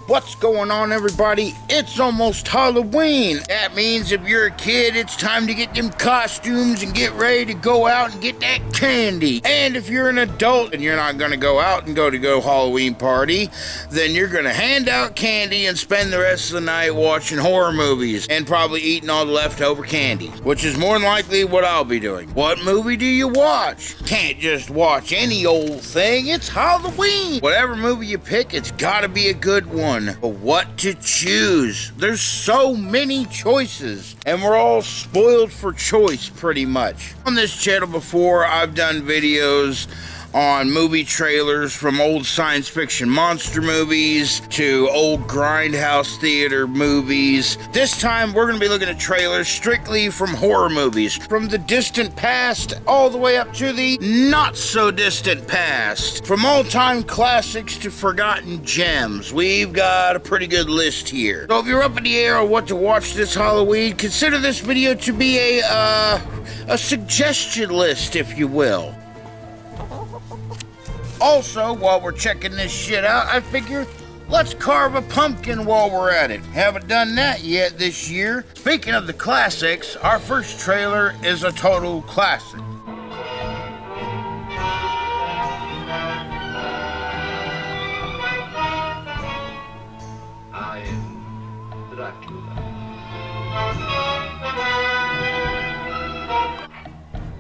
What's going on, everybody? It's almost Halloween. That means if you're a kid, it's time to get them costumes and get ready to go out and get that candy. And if you're an adult and you're not gonna go out and go Halloween party, then you're gonna hand out candy and spend the rest of the night watching horror movies and probably eating all the leftover candy, which is more than likely what I'll be doing. What movie do you watch? Can't just watch any old thing. It's Halloween. Whatever movie you pick, it's gotta be a good one. But what to choose? There's so many choices, and we're all spoiled for choice pretty much. On this channel before, I've done videos on movie trailers from old science fiction monster movies to old grindhouse theater movies. This time we're going to be looking at trailers strictly from horror movies, from the distant past all the way up to the not so distant past. From all-time classics to forgotten gems, we've got a pretty good list here. So if you're up in the air on what to watch this Halloween, consider this video to be a suggestion list, if you will. Also, while we're checking this shit out, I figure let's carve a pumpkin while we're at it. Haven't done that yet this year. Speaking of the classics, our first trailer is a total classic. I am Dracula.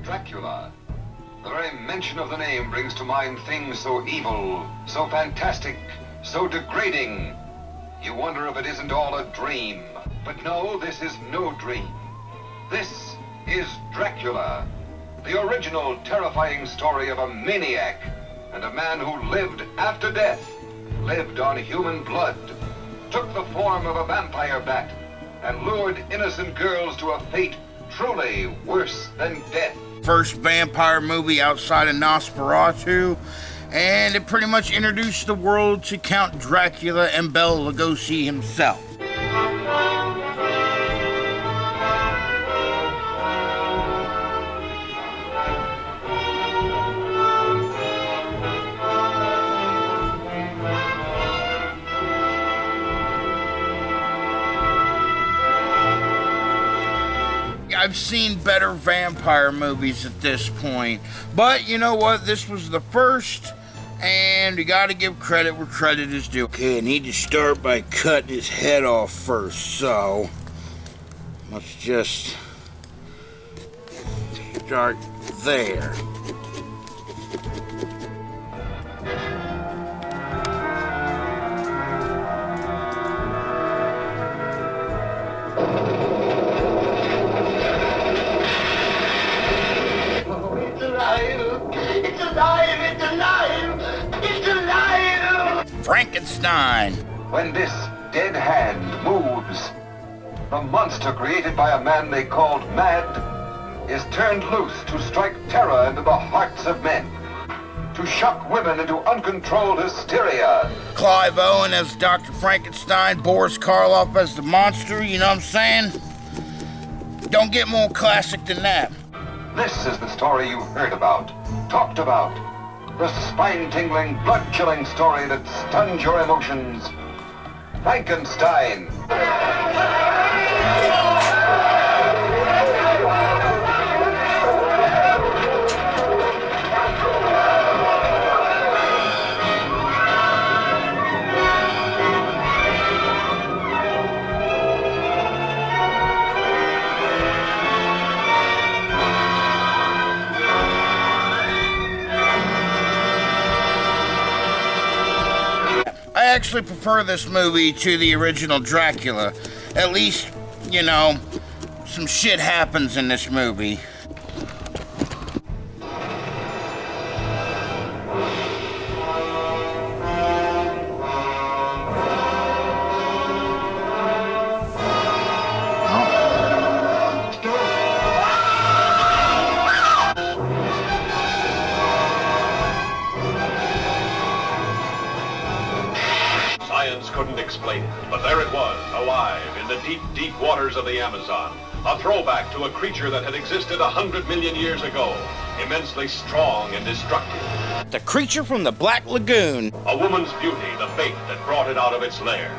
Dracula. The very mention of the name brings to mind things so evil, so fantastic, so degrading. You wonder if it isn't all a dream. But no, this is no dream. This is Dracula, the original terrifying story of a maniac and a man who lived after death, lived on human blood, took the form of a vampire bat, and lured innocent girls to a fate truly worse than death. First vampire movie outside of Nosferatu, and it pretty much introduced the world to Count Dracula and Bela Lugosi himself. I've seen better vampire movies at this point, but you know what? This was the first, and you gotta give credit where credit is due. Okay, I need to start by cutting his head off first, so let's just start there. Frankenstein. When this dead hand moves, the monster created by a man they called Mad is turned loose to strike terror into the hearts of men, to shock women into uncontrolled hysteria. Clive Owen as Dr. Frankenstein, Boris Karloff as the monster, you know what I'm saying? Don't get more classic than that. This is the story you heard about, talked about. The spine-tingling, blood-chilling story that stuns your emotions. Frankenstein. I actually prefer this movie to the original Dracula. At least, you know, some shit happens in this movie. Couldn't explain it, but there it was, alive in the deep, deep waters of the Amazon. A throwback to a creature that had existed 100 million years ago. immensely strong and destructive. The creature from the Black Lagoon. A woman's beauty, the fate that brought it out of its lair.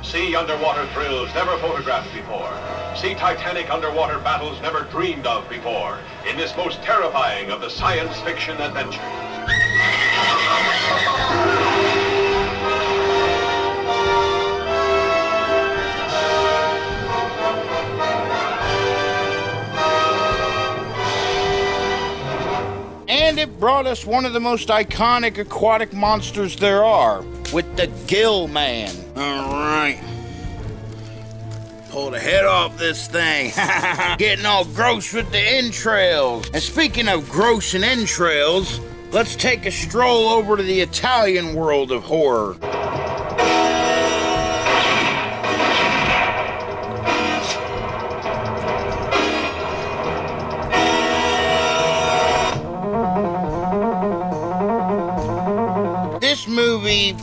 See underwater thrills never photographed before. See titanic underwater battles never dreamed of before in this most terrifying of the science fiction adventures. And it brought us one of the most iconic aquatic monsters there are, with the Gill Man. All right. Pull the head off this thing. Getting all gross with the entrails. And speaking of gross and entrails, let's take a stroll over to the Italian world of horror. This movie,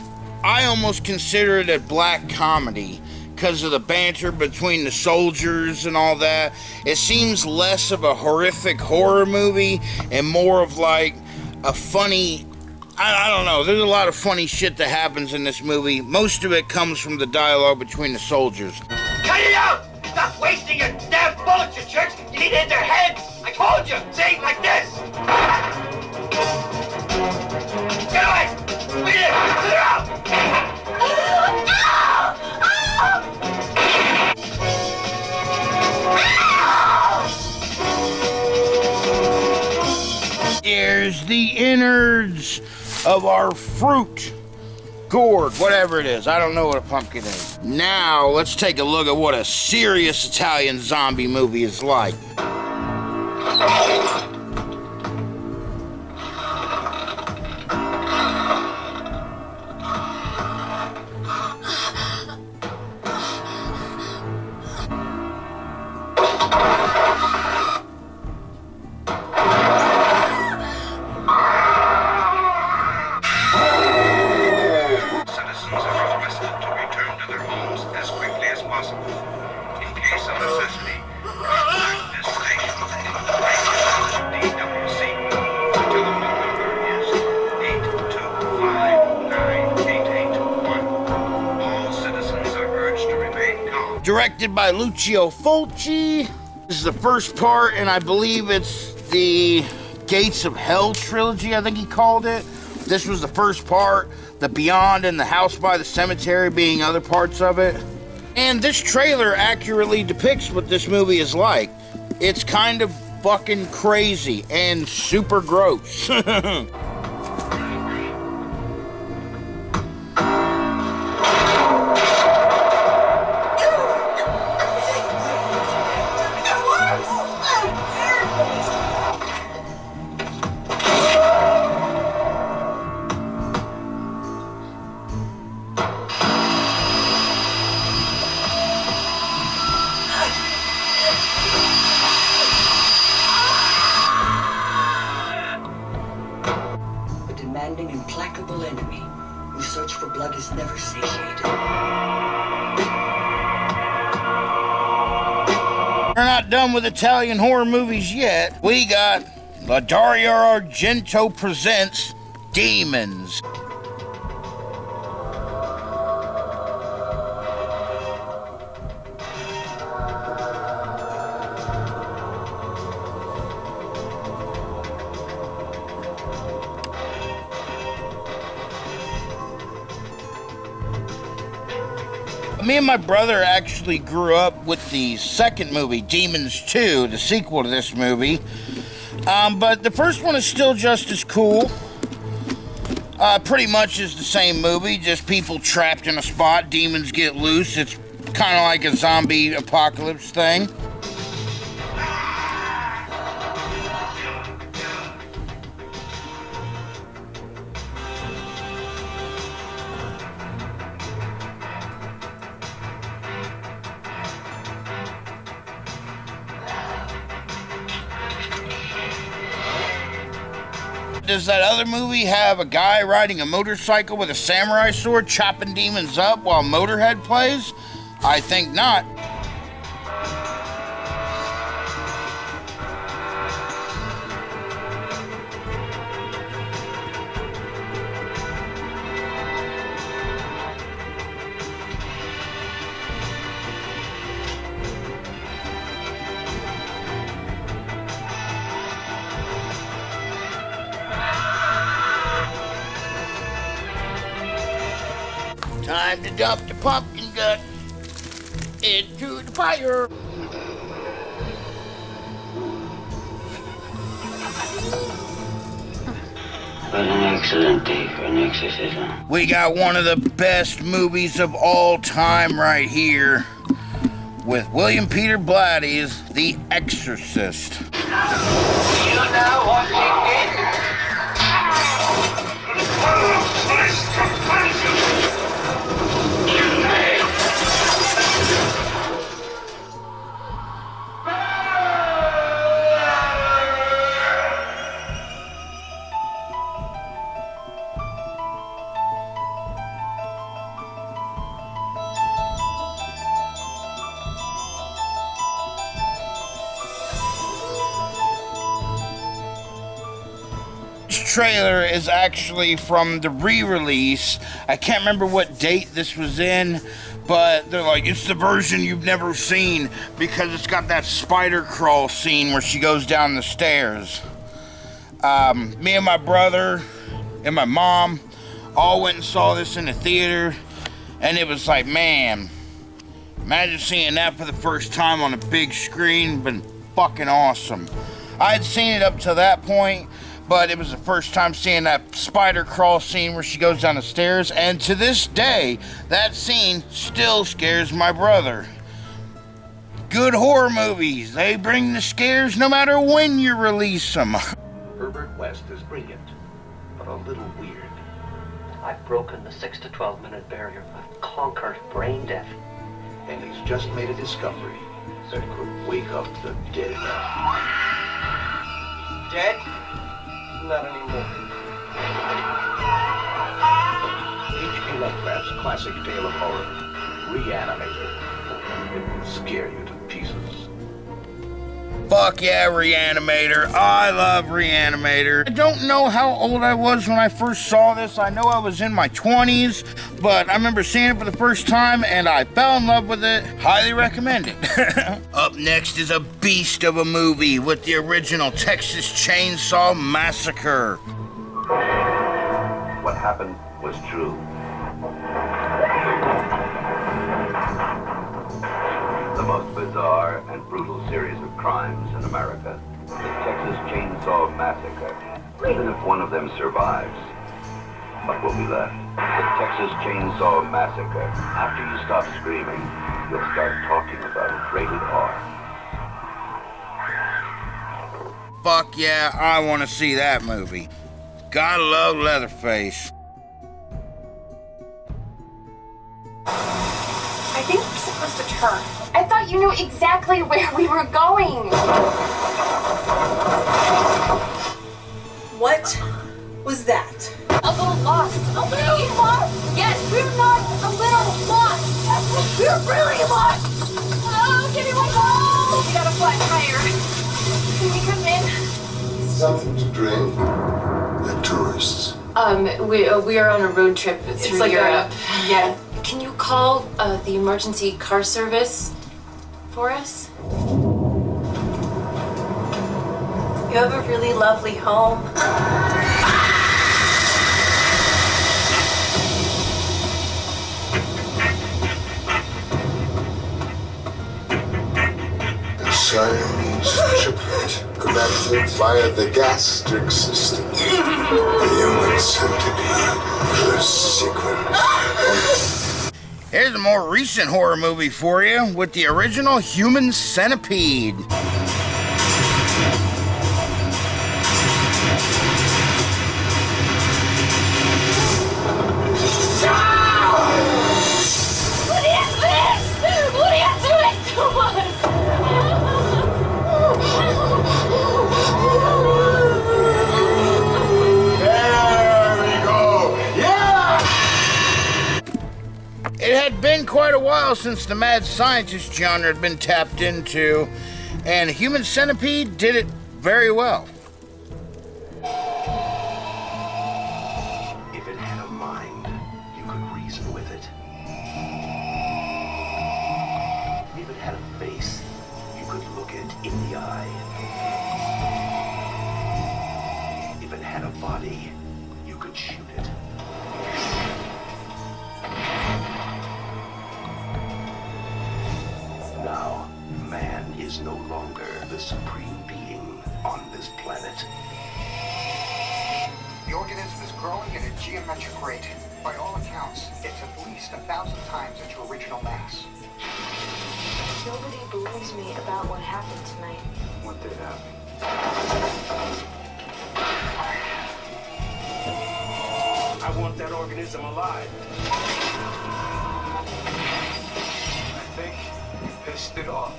I almost consider it a black comedy because of the banter between the soldiers and all that. It seems less of a horrific horror movie and more of like a funny, I don't know, there's a lot of funny shit that happens in this movie. Most of it comes from the dialogue between the soldiers. Cut it out! Stop wasting your damn bullets, you jerks! You need to hit their heads! I told you! Say, like this! Get away! Beat it! Clear out! There's the innards of our fruit gourd, whatever it is. I don't know what a pumpkin is. Now, let's take a look at what a serious Italian zombie movie is like. Directed by Lucio Fulci. This is the first part, and I believe it's the Gates of Hell trilogy, I think he called it. This was the first part, the Beyond and the House by the Cemetery being other parts of it. And this trailer accurately depicts what this movie is like. It's kind of fucking crazy and super gross. Demanding, implacable enemy whose search for blood is never satiated. We're not done with Italian horror movies yet. We got Dario Argento presents Demons. Me and my brother actually grew up with the second movie, Demons 2, the sequel to this movie. But the first one is still just as cool. Pretty much is the same movie, just people trapped in a spot, demons get loose. It's kind of like a zombie apocalypse thing. Does that other movie have a guy riding a motorcycle with a samurai sword chopping demons up while Motorhead plays? I think not. Time to dump the pumpkin gut into the fire. What an excellent day for an exorcism. We got one of the best movies of all time right here with William Peter Blatty's The Exorcist. You know what it is? Trailer is actually from the re-release. I can't remember what date this was in, but they're like, it's the version you've never seen because it's got that spider crawl scene where she goes down the stairs. Me and my brother and my mom all went and saw this in the theater, and it was like, man, imagine seeing that for the first time on a big screen. Been fucking awesome. I had seen it up to that point, but it was the first time seeing that spider crawl scene where she goes down the stairs, and to this day, that scene still scares my brother. Good horror movies, they bring the scares no matter when you release them. Herbert West is brilliant, but a little weird. I've broken the 6 to 12 minute barrier. I've conquered brain death. And he's just made a discovery that could wake up the dead. Dead? Not anymore. H.P. Lovecraft's classic tale of horror, Reanimator. It will scare you to pieces. Fuck yeah, Reanimator. I love Reanimator. I don't know how old I was when I first saw this. I know I was in my 20s, but I remember seeing it for the first time and I fell in love with it. Highly recommend it. Up next is a beast of a movie with the original Texas Chainsaw Massacre. What happened was true. The most bizarre and brutal series of crimes in America. The Texas Chainsaw Massacre. Even if one of them survives, what will be left? The Texas Chainsaw Massacre. After you stop screaming, you'll start talking about it. Rated R. Fuck yeah, I want to see that movie. Gotta love Leatherface. I think we're supposed to turn. I thought you knew exactly where we were going. What was that? A little lost. A little lost? Yes, we're not a little lost. We're really lost. Oh, give me one call. We got a flat tire. Can we come in? Something to drink. They're tourists. We are on a road trip through like Europe. Yeah. Can you call the emergency car service for us? You have a really lovely home. A Siamese triplet connected via the gastric system. The human centipede first sequence. Here's a more recent horror movie for you with the original Human Centipede. What is this? What are you doing to us? There we go. Yeah! It had been quite a while since the mad scientist genre had been tapped into, and Human Centipede did it very well. If it had a mind, you could reason with it. If it had a face, you could look it in the eye. If it had a body, you could shoot it. organism is growing at a geometric rate. By all accounts, it's at least 1,000 times its original mass. Nobody believes me about what happened tonight. What did happen? I want that organism alive. I think you pissed it off.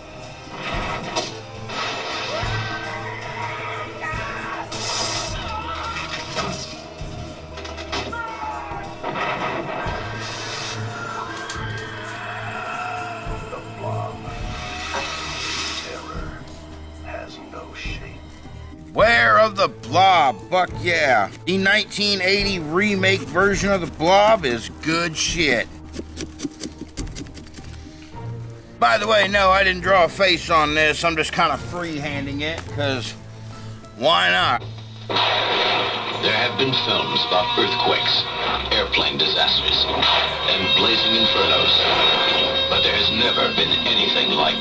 Beware of the Blob, fuck yeah. The 1980 remake version of the Blob is good shit. By the way, no, I didn't draw a face on this. I'm just kind of freehanding it, because why not? There have been films about earthquakes, airplane disasters, and blazing infernos. But there has never been anything like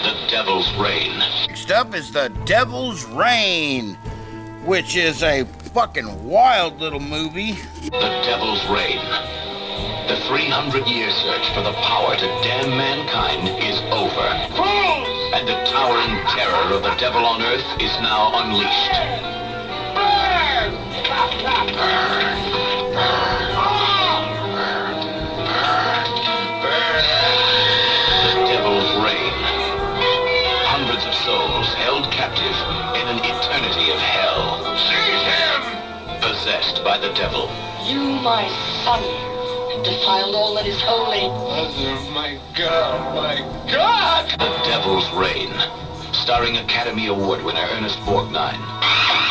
The Devil's Reign. Next up is The Devil's Reign, which is a fucking wild little movie. The Devil's Reign. The 300-year search for the power to damn mankind is over. And the towering terror of the devil on earth is now unleashed. The Devil's Reign. Hundreds of souls held captive in an eternity of hell. Seize him! Possessed by the devil. You, my son, defiled all that is holy. Mother, my God, my God! The Devil's Reign, starring Academy Award winner Ernest Borgnine,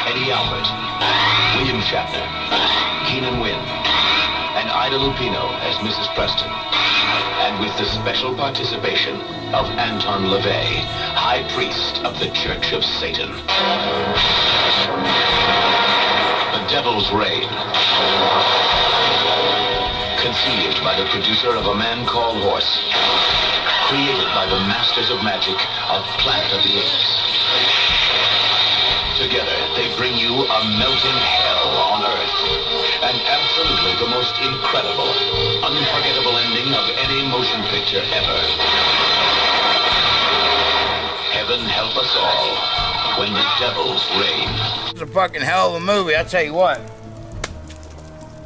Eddie Albert, William Shatner, Keenan Wynn, and Ida Lupino as Mrs. Preston, and with the special participation of Anton LaVey, High Priest of the Church of Satan. The Devil's Reign. Conceived by the producer of A Man Called Horse. Created by the masters of magic of Planet of the Apes. Together, they bring you a melting hell on Earth. And absolutely the most incredible, unforgettable ending of any motion picture ever. Heaven help us all when the Devil's Reign. It's a fucking hell of a movie, I tell you what.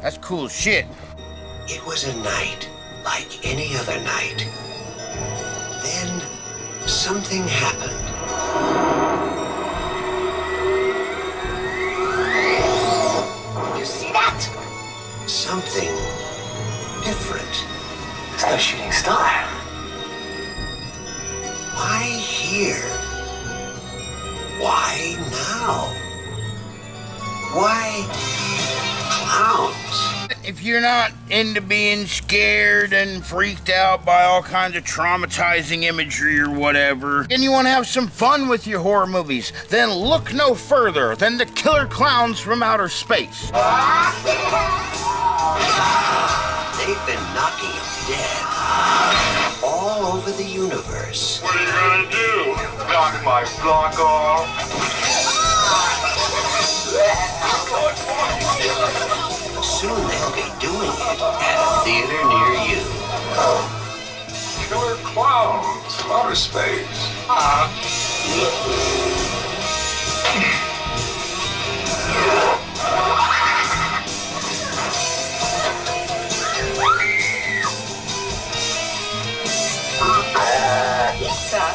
That's cool shit. It was a night like any other night. Then something happened. You see that? Something different. It's no shooting star. Why here? Why now? Why clowns? If you're not into being scared and freaked out by all kinds of traumatizing imagery or whatever, and you want to have some fun with your horror movies, then look no further than the Killer Clowns from Outer Space. They've been knocking him dead all over the universe. What are you gonna do? Knock my block off? Soon they'll be doing it at a theater near you. Killer Clowns from Outer Space. Pizza?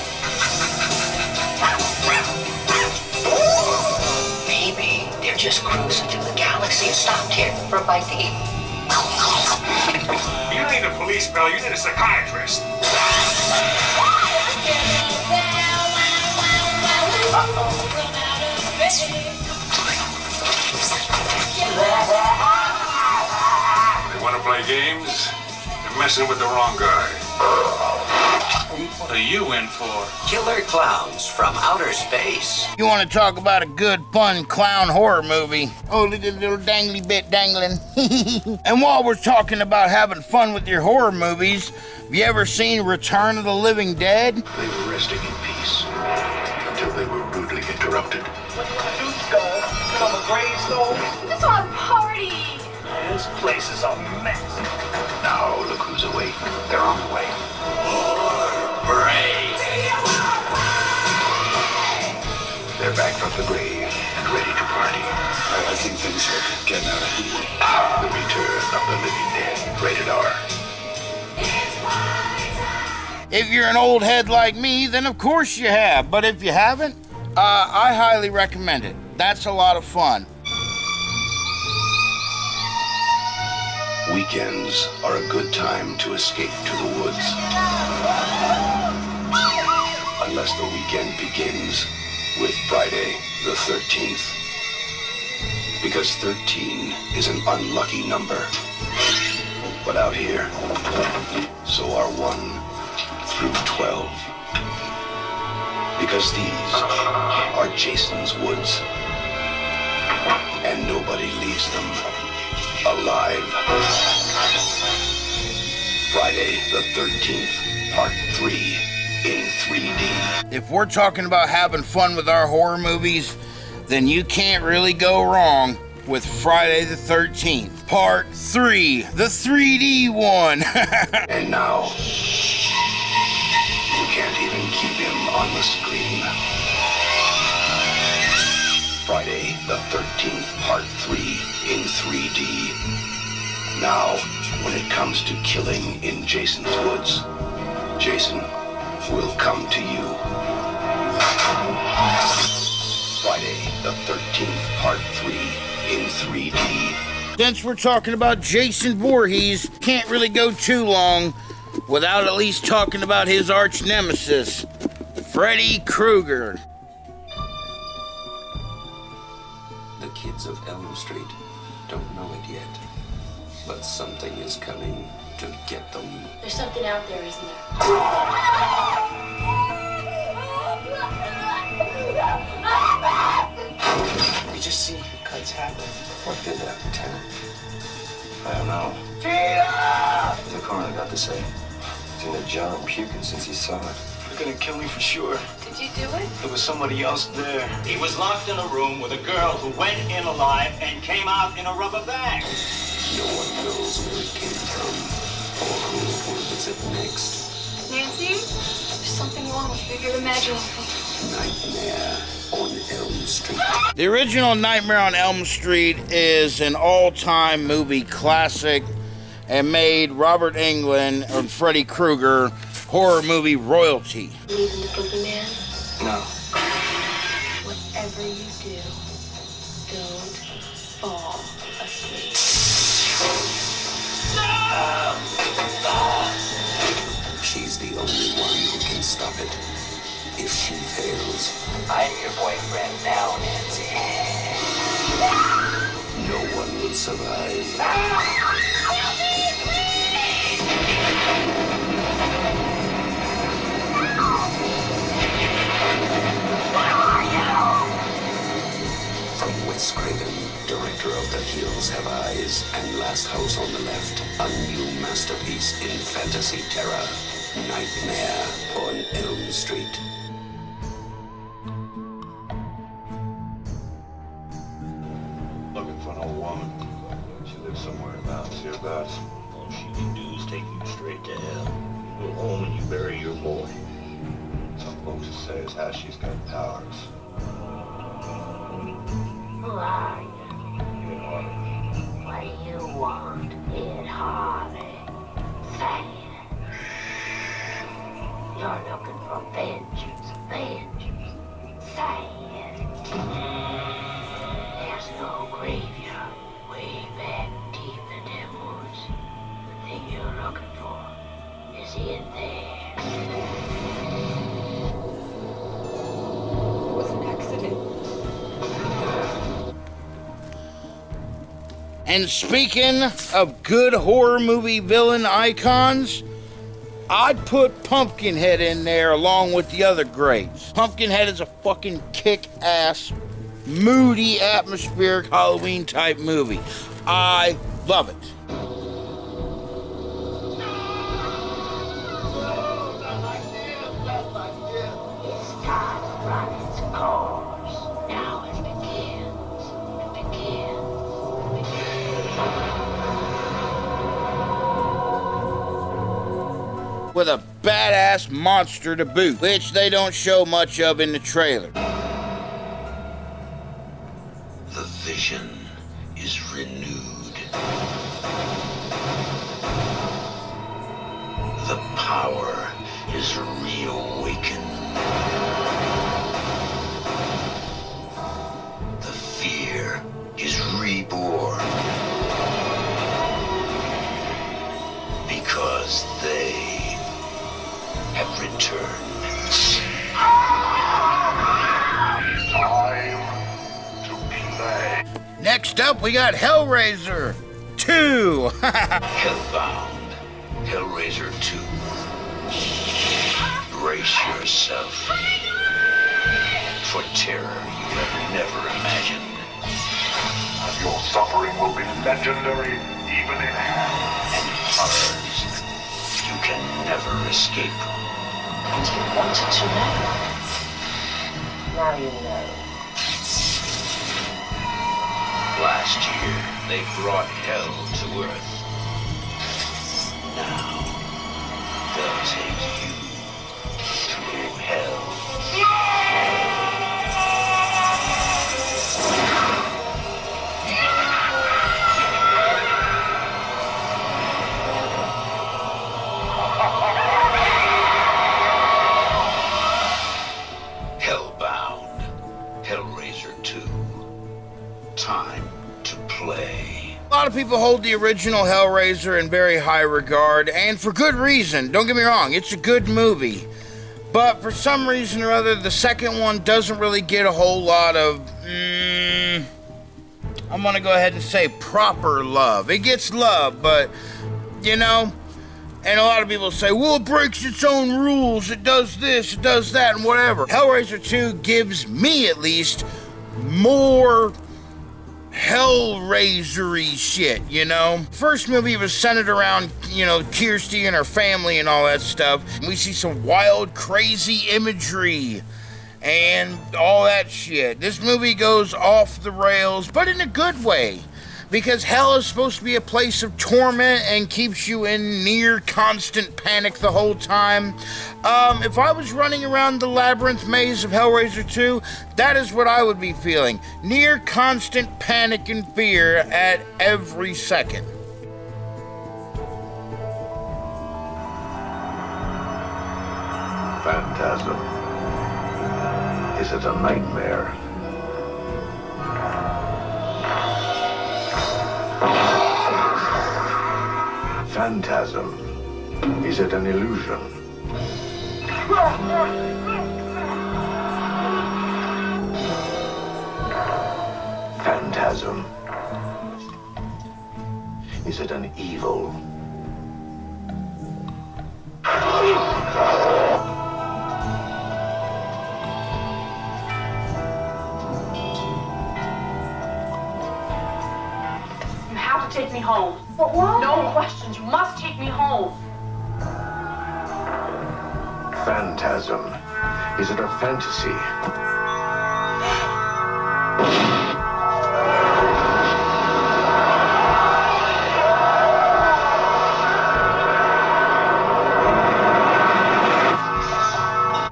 Maybe they're just cruising through the galaxy and stopped here for a bite to eat. You need a police pal, you need a psychiatrist. They want to play games? They're messing with the wrong guy. What are you in for? Killer Clowns from Outer Space. You want to talk about a good, fun clown horror movie? Oh, look at the little dangly bit dangling. And while we're talking about having fun with your horror movies, have you ever seen Return of the Living Dead? They were resting in peace until they were rudely interrupted. What do you want to do, Skull? Become a gravestone? This all party! This place is a mess. Now look who's awake. They're on the way. They're back from the grave and ready to party. I think things are getting out of hand. The Return of the Living Dead. Rated R. If you're an old head like me, then of course you have. But if you haven't, I highly recommend it. That's a lot of fun. Weekends are a good time to escape to the woods. Unless the weekend begins with Friday the 13th. Because 13 is an unlucky number. But out here, so are 1 through 12. Because these are Jason's woods. And nobody leaves them alive. Friday the 13th, Part 3 in 3D. If we're talking about having fun with our horror movies, then you can't really go wrong with Friday the 13th, Part 3, the 3D one. And now, you can't even keep him on the screen. Friday the 13th, Part 3 in 3D. Now, when it comes to killing in Jason's woods, Jason will come to you. Friday the 13th, Part 3 in 3D. Since we're talking about Jason Voorhees, can't really go too long without at least talking about his arch nemesis, Freddy Krueger. The kids of Elm Street don't know it yet, but something is coming to get them. There's something out there, isn't there? We just see cuts happen. What did that town? I don't know. Tina! The coroner got to say. He's in a jar and puking since he saw it. They're gonna kill me for sure. Did you do it? There was somebody else there. He was locked in a room with a girl who went in alive and came out in a rubber bag. No one knows where it came from or who will visit next. Nancy? There's something wrong with you. You're imagining things. Nightmare on Elm Street. The original Nightmare on Elm Street is an all-time movie classic and made Robert Englund and Freddy Krueger horror movie royalty. Believe in the boogeyman? No. Whatever you do, don't fall asleep. She's the only one who can stop it. If she fails, I'm your boyfriend now, Nancy. no one will survive. From Wes Craven, director of The Hills Have Eyes and Last House on the Left, a new masterpiece in fantasy terror, Nightmare on Elm Street. Looking for an old woman. She lives somewhere about hereabouts. All she can do is take you straight to hell. You go home and you bury your boy. Some folks say as how she's got powers. Who are you? What do you want, Ed Harvey? Say it. You're looking for vengeance, vengeance. Say it. There's no graveyard way back deep in them woods. The thing you're looking for is in there. It was an accident. And speaking of good horror movie villain icons, I'd put Pumpkinhead in there along with the other greats. Pumpkinhead is a fucking kick-ass, moody, atmospheric Halloween type movie. I love it. It's time to run its course. Now it begins. It begins. with a badass monster to boot, which they don't show much of in the trailer. The vision is renewed. The power is reawakened. The fear is reborn. Because they have returned. Time to play. Next up, we got Hellraiser 2. Hellbound, Hellraiser 2. Brace yourself for terror you have never imagined. Your suffering will be legendary, even in hell. And horrors you can never escape. And you wanted to know. Now you know. Last year, they brought hell to Earth. Now, they'll take you through hell. Hellbound, Hellraiser 2. Time to play. A lot of people hold the original Hellraiser in very high regard, and for good reason. Don't get me wrong, it's a good movie. But for some reason or other, the second one doesn't really get a whole lot of, I'm gonna go ahead and say proper love. It gets love, but, you know, and a lot of people say, well, it breaks its own rules, it does this, it does that, and whatever. Hellraiser 2 gives me, at least, more Hellraiser-y shit, you know? First movie was centered around, you know, Kirsty and her family and all that stuff. We see some wild, crazy imagery and all that shit. This movie goes off the rails, but in a good way. Because hell is supposed to be a place of torment and keeps you in near constant panic the whole time. If I was running around the labyrinth maze of Hellraiser 2, that is what I would be feeling. Near constant panic and fear at every second. Phantasm. Is it a nightmare? Phantasm. Is it an illusion? Phantasm. Is it an evil? You have to take me home. But why? No questions. You must take me home. Phantasm. Is it a fantasy?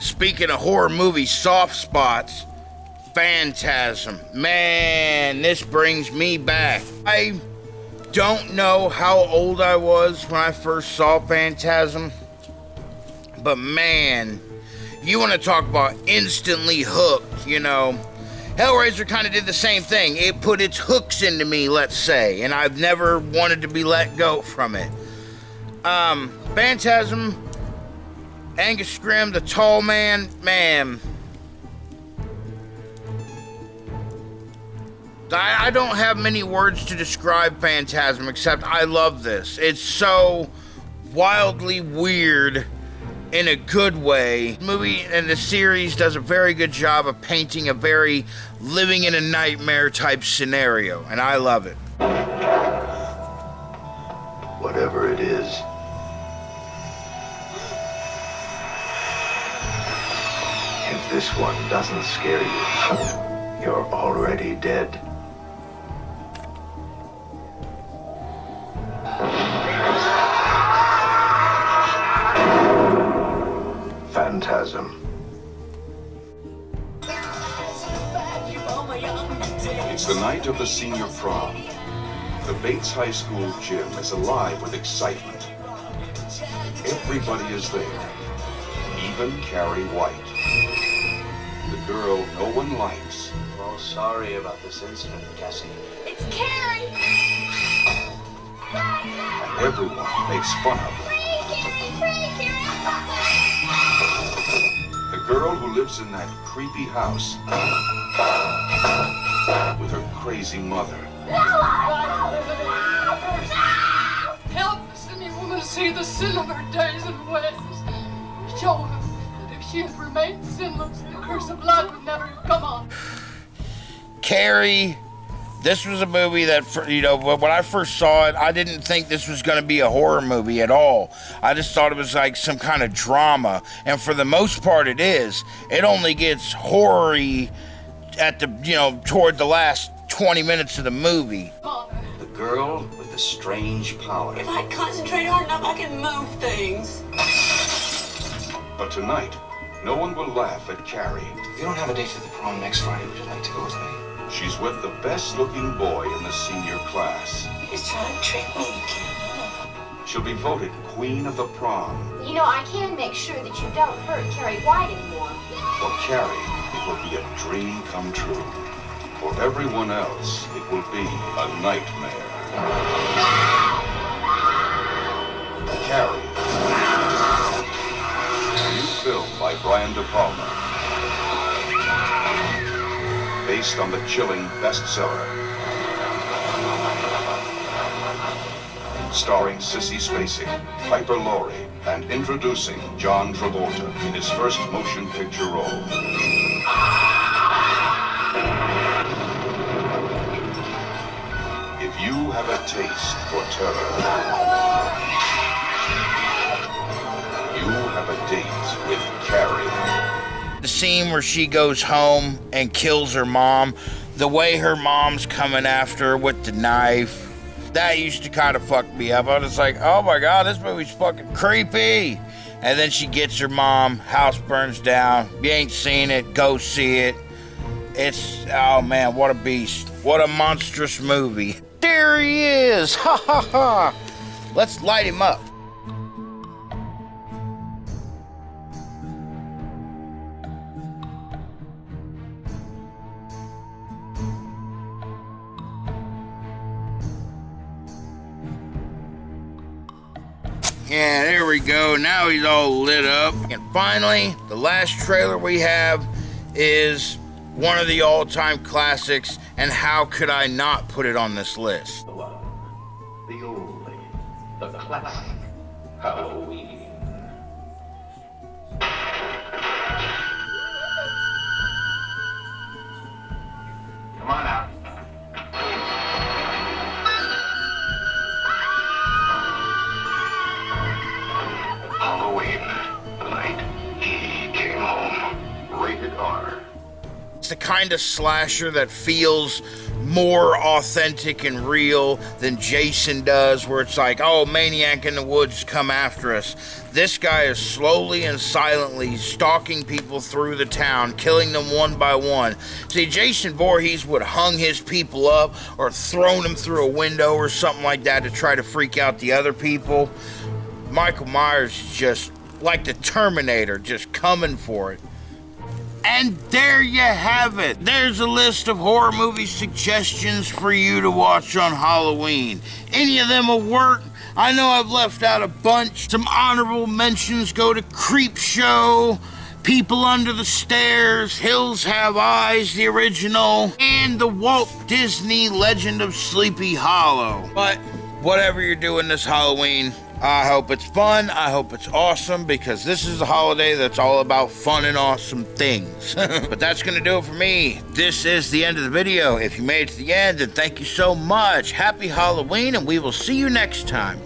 Speaking of horror movie soft spots, Phantasm. Man, this brings me back. I don't know how old I was when I first saw Phantasm, but man, you want to talk about instantly hooked, you know. Hellraiser kind of did the same thing. It put its hooks into me, let's say, and I've never wanted to be let go from it. Phantasm, Angus Scrimm, the tall man, I don't have many words to describe Phantasm except I love this. It's so wildly weird in a good way. The movie and the series does a very good job of painting a very living in a nightmare type scenario, and I love it. Whatever it is, if this one doesn't scare you, you're already dead. the night of the senior prom. The Bates High School gym is alive with excitement. Everybody is there, even Carrie White. The girl no one likes. Oh, sorry about this incident, Cassie. It's Carrie! And everyone makes fun of her. The girl who lives in that creepy house with her crazy mother. Help this any woman see the sin of her days and ways. Show her that if she had remained sinless, the curse of blood would never have come on. Carrie, this was a movie that, when I first saw it, I didn't think this was going to be a horror movie at all. I just thought it was like some kind of drama. And for the most part it is. It only gets horror-y at the, toward the last 20 minutes of the movie. The girl with the strange power. If I concentrate hard enough, I can move things. But tonight, no one will laugh at Carrie. If you don't have a date for the prom next Friday, would you like to go with me? She's with the best-looking boy in the senior class. He's trying to trick me again. She'll be voted queen of the prom. I can make sure that you don't hurt Carrie White anymore. For Carrie, it will be a dream come true. For everyone else, it will be a nightmare. Carrie. A new film by Brian De Palma. Based on the chilling bestseller. Starring Sissy Spacek, Piper Laurie, and introducing John Travolta in his first motion picture role. If you have a taste for terror, you have a date with Carrie. The scene where she goes home and kills her mom, the way her mom's coming after her with the knife, that used to kind of fuck me up. I was like, oh my God, this movie's fucking creepy. And then she gets her mom, house burns down. You ain't seen it, go see it. It's, oh man, what a beast. What a monstrous movie. There he is, ha ha ha. Let's light him up. Yeah, there we go. Now he's all lit up. And finally, the last trailer we have is one of the all-time classics, and how could I not put it on this list? The one, the only, the classic Halloween. Come on out. Halloween, the night he came home. Rated R. It's the kind of slasher that feels more authentic and real than Jason does, where it's like, oh, maniac in the woods come after us. This guy is slowly and silently stalking people through the town, killing them one by one. See, Jason Voorhees would hung his people up or thrown them through a window or something like that to try to freak out the other people. Michael Myers is just like the Terminator, just coming for it. And there you have it. There's a list of horror movie suggestions for you to watch on Halloween. Any of them will work. I know I've left out a bunch. Some honorable mentions go to Creepshow, People Under the Stairs, Hills Have Eyes, the original, and the Walt Disney Legend of Sleepy Hollow. But whatever you're doing this Halloween, I hope it's fun, I hope it's awesome, because this is a holiday that's all about fun and awesome things. But that's gonna do it for me. This is the end of the video. If you made it to the end, then thank you so much. Happy Halloween, and we will see you next time.